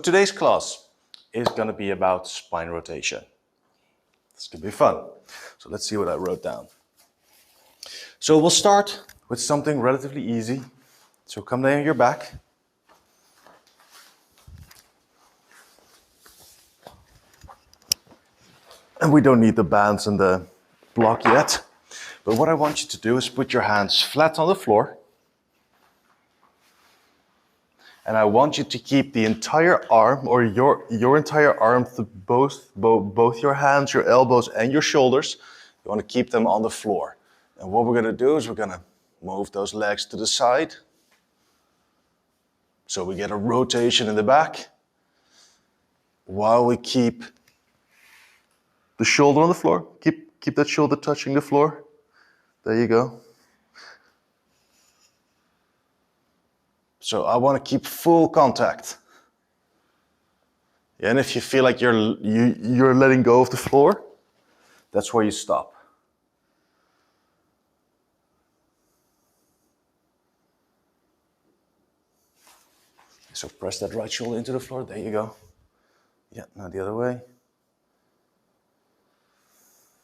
today's class is going to be about spine rotation. This could be fun. So let's see what I wrote down. So we'll start with something relatively easy. So come down on your back. And we don't need the bands and the block yet. But what I want you to do is put your hands flat on the floor. And I want you to keep the entire arm, or your entire arm, both your hands, your elbows, and your shoulders. You want to keep them on the floor. And what we're going to do is we're going to move those legs to the side. So we get a rotation in the back. While we keep the shoulder on the floor. Keep that shoulder touching the floor. There you go. So I want to keep full contact. And if you feel like you're letting go of the floor, that's where you stop. So press that right shoulder into the floor. There you go. Yeah, now the other way.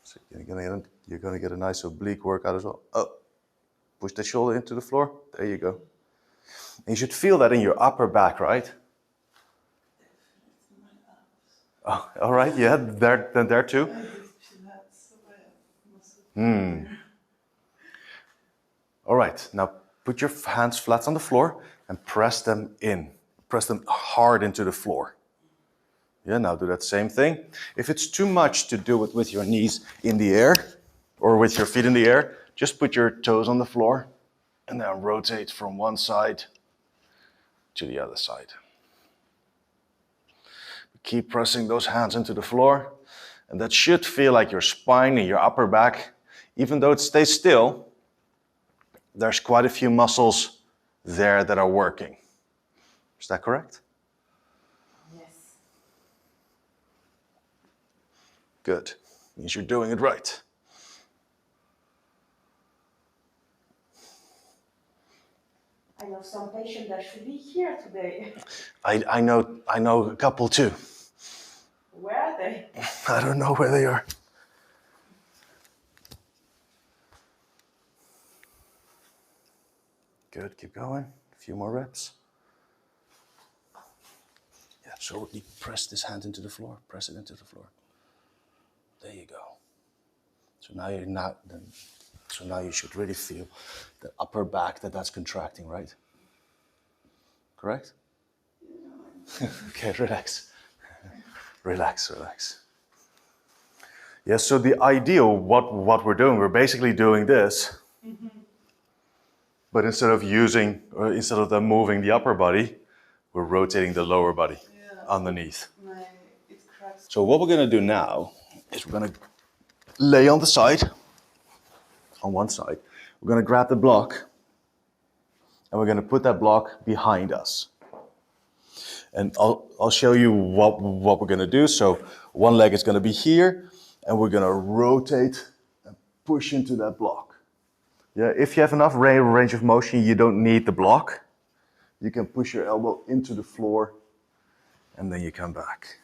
So you're going to get a nice oblique workout as well. Oh, push the shoulder into the floor. There you go. And you should feel that in your upper back, right? Oh, all right, yeah, there too. All right, now put your hands flat on the floor and press them in. Press them hard into the floor. Yeah, now do that same thing. If it's too much to do it with your knees in the air or with your feet in the air, just put your toes on the floor and then rotate from one side to the other side. Keep pressing those hands into the floor, and that should feel like your spine and your upper back. Even though it stays still, there's quite a few muscles there that are working. Is that correct? Yes. Good. Means you're doing it right. I know some patients that should be here today. I know a couple too. Where are they? I don't know where they are. Good, keep going. A few more reps. Yeah, so really press this hand into the floor. Press it into the floor. There you go. So now you should really feel the upper back that's contracting, right? Correct? Okay, relax. Relax. Yeah, so the ideal, what we're doing, we're basically doing this, but instead of moving the upper body, we're rotating the lower body underneath. It cracks. So what we're gonna do now is we're gonna lay on the side, on one side. We're gonna grab the block, and we're gonna put that block behind us. And I'll show you what we're gonna do. So one leg is gonna be here, and we're gonna rotate and push into that block. Yeah, if you have enough range of motion, you don't need the block. You can push your elbow into the floor, and then you come back.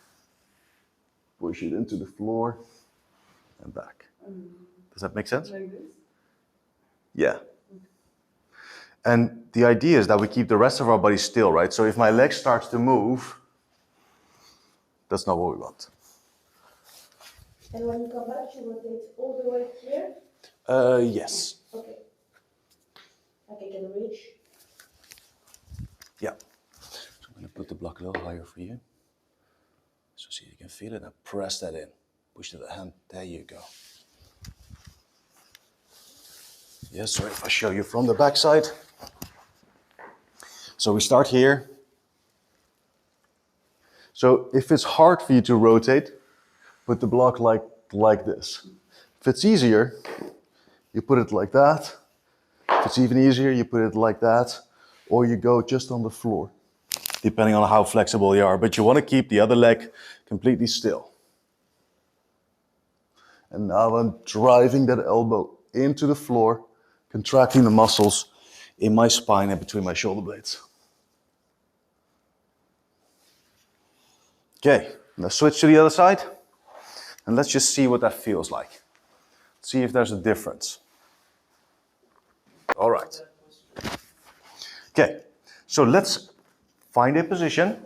Push it into the floor, and back. Does that make sense? Like this? Yeah. And the idea is that we keep the rest of our body still, right? So if my leg starts to move, that's not what we want. And when you come back, you rotate all the way here? Yes. Okay. Like I can reach? Yeah. So I'm going to put the block a little higher for you. So see, you can feel it, and press that in. Push the hand, there you go. Yes, so if I show you from the back side. So we start here. So if it's hard for you to rotate, put the block like this. If it's easier, you put it like that. If it's even easier, you put it like that, or you go just on the floor, depending on how flexible you are. But you want to keep the other leg completely still. And now I'm driving that elbow into the floor, contracting the muscles in my spine and between my shoulder blades. Okay, let's switch to the other side. And let's just see what that feels like. See if there's a difference. All right. Okay, so let's find a position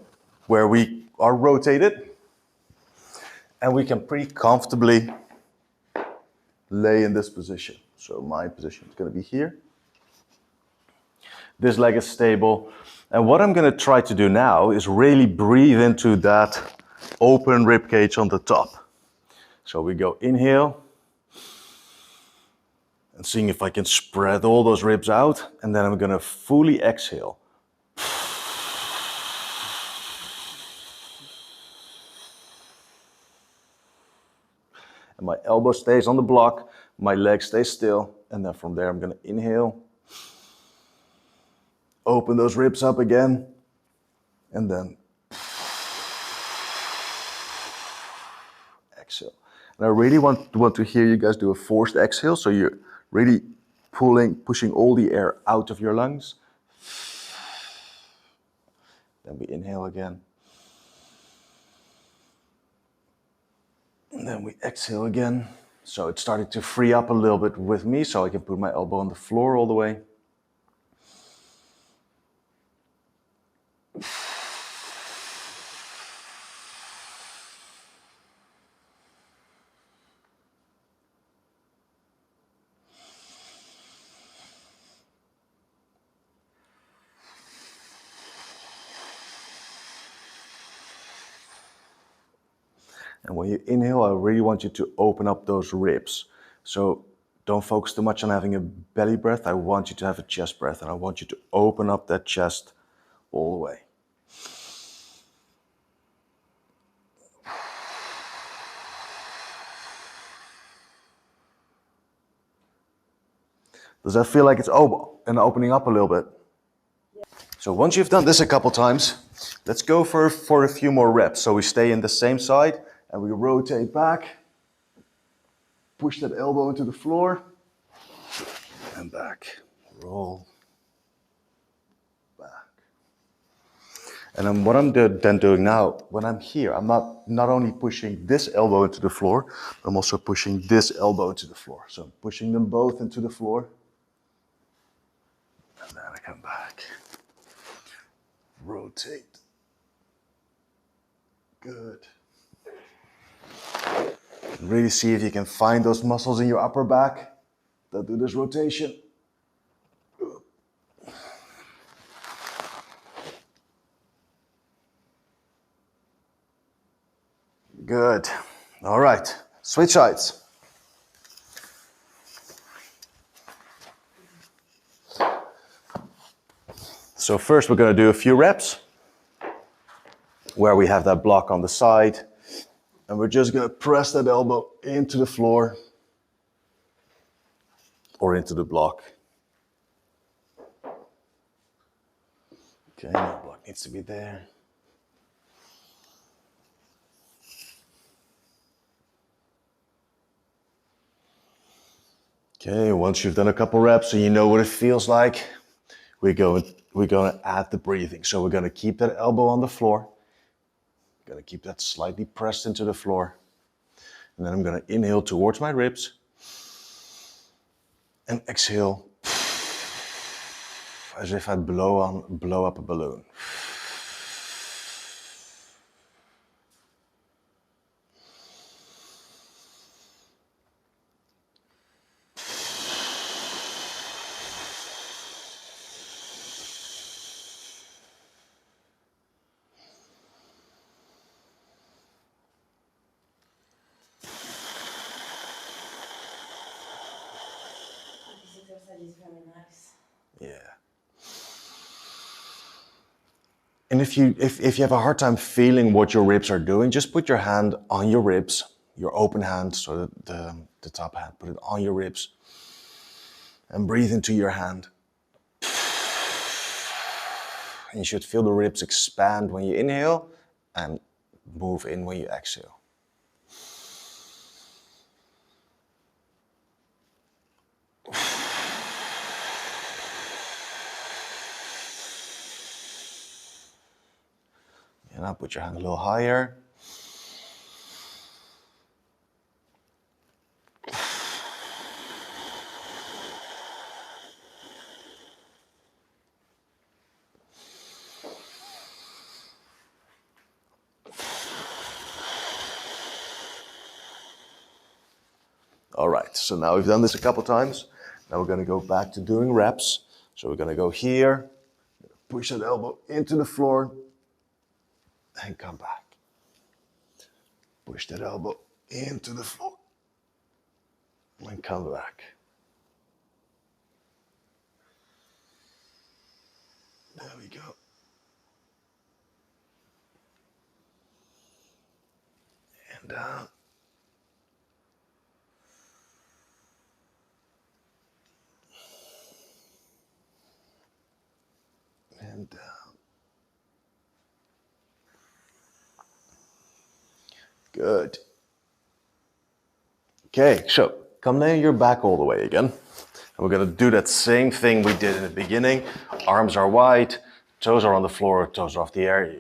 where we are rotated and we can pretty comfortably lay in this position. So my position is going to be here. This leg is stable. And what I'm going to try to do now is really breathe into that open rib cage on the top. So we go inhale and seeing if I can spread all those ribs out. And then I'm going to fully exhale. And my elbow stays on the block, my leg stays still, and then from there I'm going to inhale, open those ribs up again, and then exhale. And I really want to hear you guys do a forced exhale, so you're really pushing all the air out of your lungs. Then we inhale again. And then we exhale again. So it's starting to free up a little bit with me, so I can put my elbow on the floor all the way. And when you inhale, I really want you to open up those ribs. So don't focus too much on having a belly breath. I want you to have a chest breath, and I want you to open up that chest all the way. Does that feel like it's opening up a little bit? Yeah. So once you've done this a couple times, let's go for a few more reps. So we stay in the same side and we rotate back, push that elbow into the floor, and back, roll, back. And then what I'm doing now, when I'm here, I'm not only pushing this elbow into the floor, but I'm also pushing this elbow into the floor. So I'm pushing them both into the floor. And then I come back, rotate. Good. Really see if you can find those muscles in your upper back that do this rotation. Good. All right, switch sides. So first we're going to do a few reps where we have that block on the side, and we're just going to press that elbow into the floor or into the block. Okay, that block needs to be there. Okay, once you've done a couple reps and you know what it feels like, we're going to add the breathing. So we're going to keep that elbow on the floor. Going to keep that slightly pressed into the floor. And then I'm going to inhale towards my ribs. And exhale as if I blow up a balloon. Is very nice. Yeah. And if you have a hard time feeling what your ribs are doing, just put your hand on your ribs, your open hand, so that the top hand, put it on your ribs, and breathe into your hand. And you should feel the ribs expand when you inhale and move in when you exhale. And now put your hand a little higher. All right, so now we've done this a couple times. Now we're gonna go back to doing reps. So we're gonna go here, push that elbow into the floor, and come back. Push that elbow into the floor, and come back. There we go. And down. And down. Good. Okay, so come lay on your back all the way again. And we're gonna do that same thing we did in the beginning. Arms are wide, toes are on the floor, toes are off the air,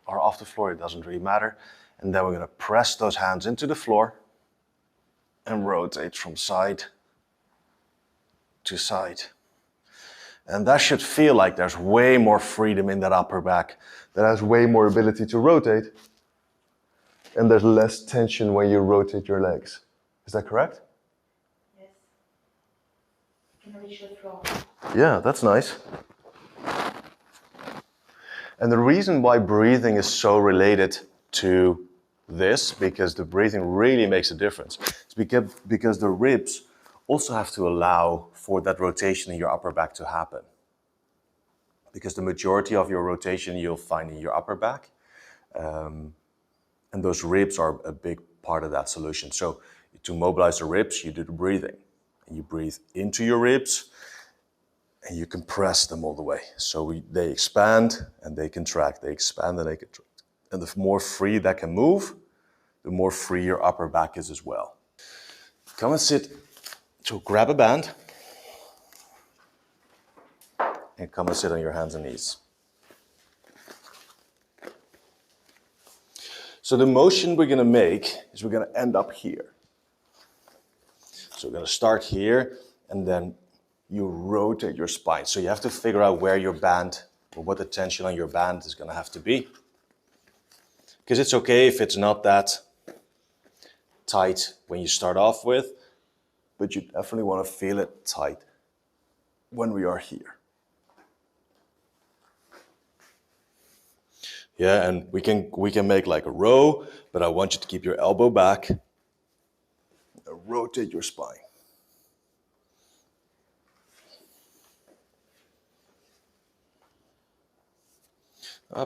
or off the floor, it doesn't really matter. And then we're gonna press those hands into the floor and rotate from side to side. And that should feel like there's way more freedom in that upper back. That has way more ability to rotate. And there's less tension when you rotate your legs. Is that correct? Yes. You can reach the floor. Yeah, that's nice. And the reason why breathing is so related to this, because the breathing really makes a difference, is because the ribs also have to allow for that rotation in your upper back to happen. Because the majority of your rotation you'll find in your upper back. And those ribs are a big part of that solution. So to mobilize the ribs, you do the breathing. And you breathe into your ribs and you compress them all the way. So they expand and they contract. They expand and they contract. And the more free that can move, the more free your upper back is as well. Come and sit. So grab a band and come and sit on your hands and knees. So the motion we're gonna make is we're gonna end up here. So we're gonna start here and then you rotate your spine. So you have to figure out where your band or what the tension on your band is gonna have to be. Because it's okay if it's not that tight when you start off with, but you definitely wanna feel it tight when we are here. Yeah, and we can make like a row, but I want you to keep your elbow back. Rotate your spine.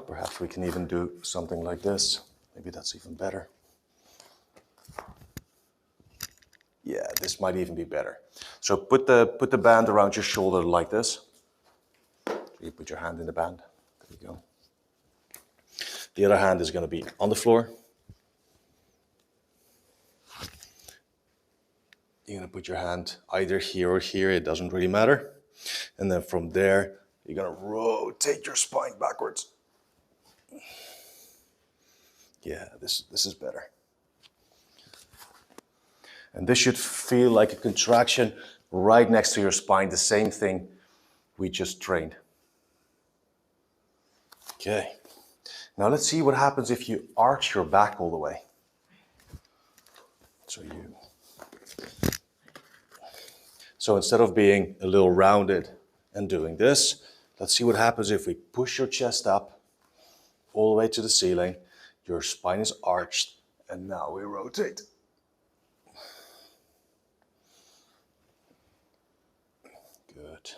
Perhaps we can even do something like this. Maybe that's even better. Yeah, this might even be better. So put the band around your shoulder like this. You put your hand in the band. There you go. The other hand is going to be on the floor. You're going to put your hand either here or here, it doesn't really matter. And then from there, you're going to rotate your spine backwards. Yeah, this is better. And this should feel like a contraction right next to your spine, the same thing we just trained. Okay. Now let's see what happens if you arch your back all the way. So instead of being a little rounded and doing this, let's see what happens if we push your chest up all the way to the ceiling. Your spine is arched, and now we rotate. Good.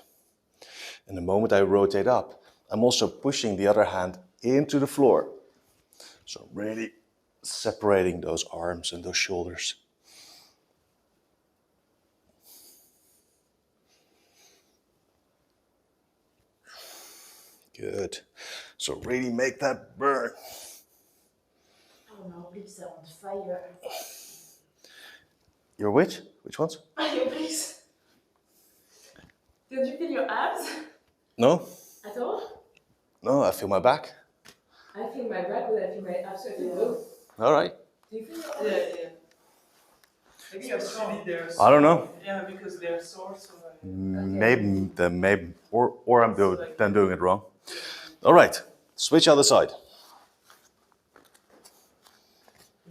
And the moment I rotate up, I'm also pushing the other hand into the floor. So really separating those arms and those shoulders. Good. So really make that burn. Oh, my lips are on fire. Your which? Which ones? Your lips. Did you feel your abs? No? At all? No, I feel my back. I feel my back, but I feel my abs. So I feel both. All right. Do you feel your abs? Yeah. Maybe you're strong. I don't know. Yeah, because they're sore. So Maybe, or I'm doing it wrong. All right, switch other side.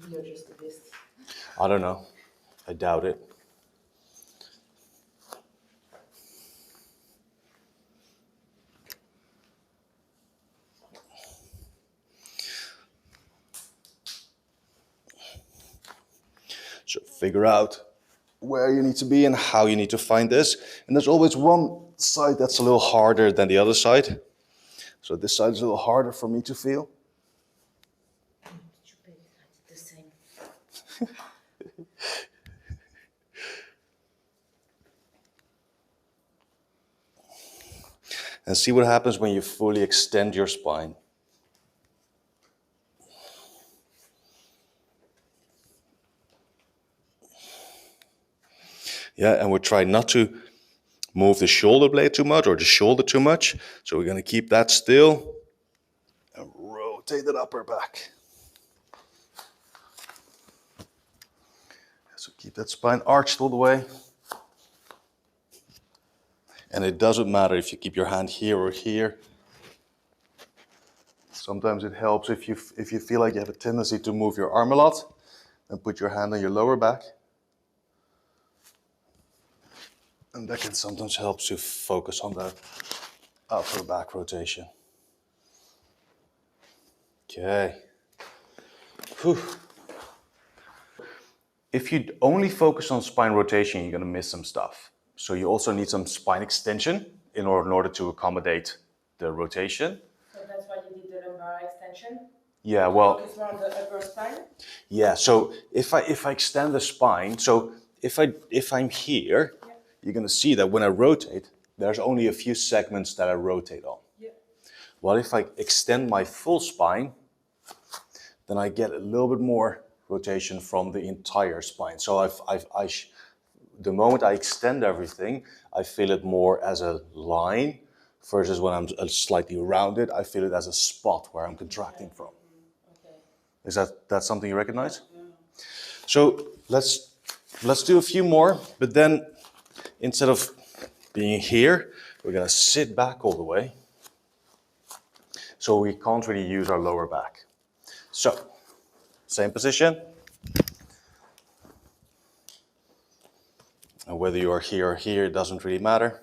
Maybe you're just the best. I don't know. I doubt it. So figure out where you need to be and how you need to find this. And there's always one side that's a little harder than the other side. So this side is a little harder for me to feel. Stupid, I did the same. And see what happens when you fully extend your spine. Yeah, and we're trying not to move the shoulder blade too much or the shoulder too much. So we're going to keep that still and rotate the upper back. So keep that spine arched all the way. And it doesn't matter if you keep your hand here or here. Sometimes it helps if you feel like you have a tendency to move your arm a lot, then put your hand on your lower back. And that can sometimes help to focus on the upper back rotation. Okay. Whew. If you only focus on spine rotation, you're going to miss some stuff. So you also need some spine extension in order to accommodate the rotation. So that's why you did the lumbar extension? Yeah, well, Focus more on the upper spine? yeah, so if I extend the spine, so if I'm here, Yeah. you're going to see that when I rotate, there's only a few segments that I rotate on. Yeah. Well, if I extend my full spine, then I get a little bit more rotation from the entire spine. So the moment I extend everything, I feel it more as a line versus when I'm slightly rounded, I feel it as a spot where I'm contracting from. Okay. Is that something you recognize? Yeah. So let's do a few more, but then instead of being here, we're gonna sit back all the way. So we can't really use our lower back. So, same position. And whether you are here or here, it doesn't really matter.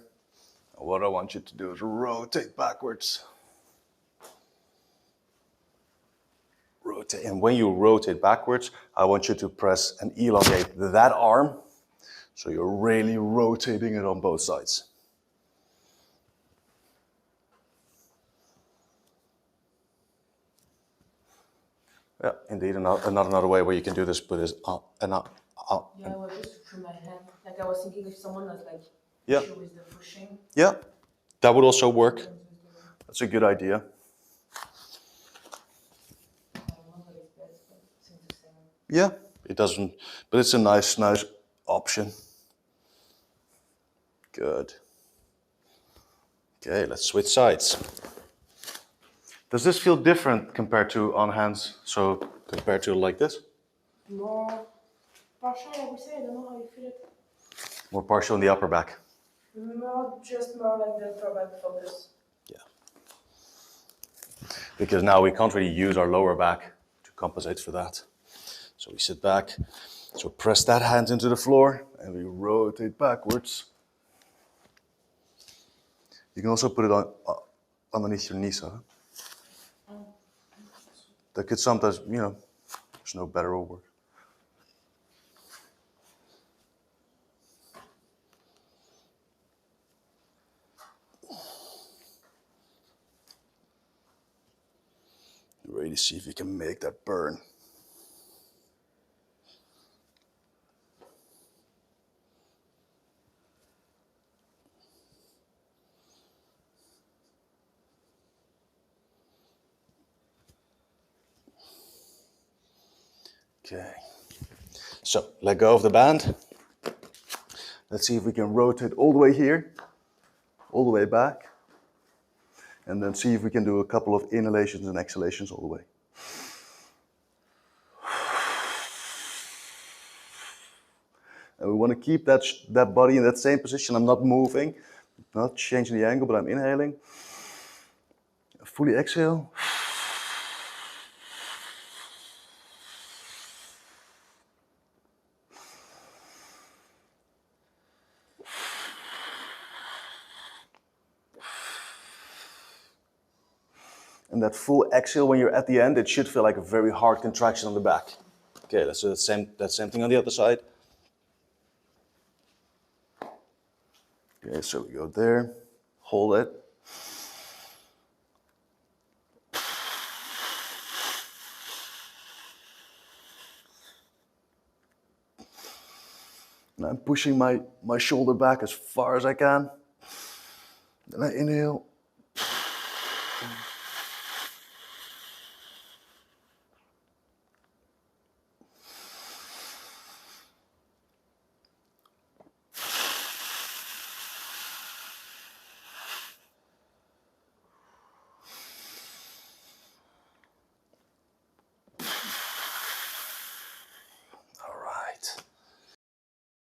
And what I want you to do is rotate backwards. Rotate. And when you rotate backwards, I want you to press and elongate that arm. So you're really rotating it on both sides. Yeah, indeed. Another way where you can do this, but is up and up, up. Yeah, I was just through my hand. Like I was thinking if someone was like Yeah. issue with the pushing. Yeah, that would also work. That's a good idea. I don't know what it's best, but it seems the same. Yeah, it doesn't, but it's a nice option. Good. Okay, let's switch sides. Does this feel different compared to on hands? So compared to like this? More partial, I would say. I don't know how you feel it. More partial in the upper back. Just more like the upper back focus. Yeah. Because now we can't really use our lower back to compensate for that. So we sit back. So press that hand into the floor and we rotate backwards. You can also put it on underneath your knees. Huh? That could sometimes, there's no better word. Really see if you can make that burn. Okay, so let go of the band. Let's see if we can rotate all the way here, all the way back, and then see if we can do a couple of inhalations and exhalations all the way. And we want to keep that body in that same position. I'm not moving, not changing the angle, but I'm inhaling. Fully exhale. And that full exhale, when you're at the end, it should feel like a very hard contraction on the back. Okay, let's do that same thing on the other side. Okay, so we go there, hold it. And I'm pushing my shoulder back as far as I can. Then I inhale.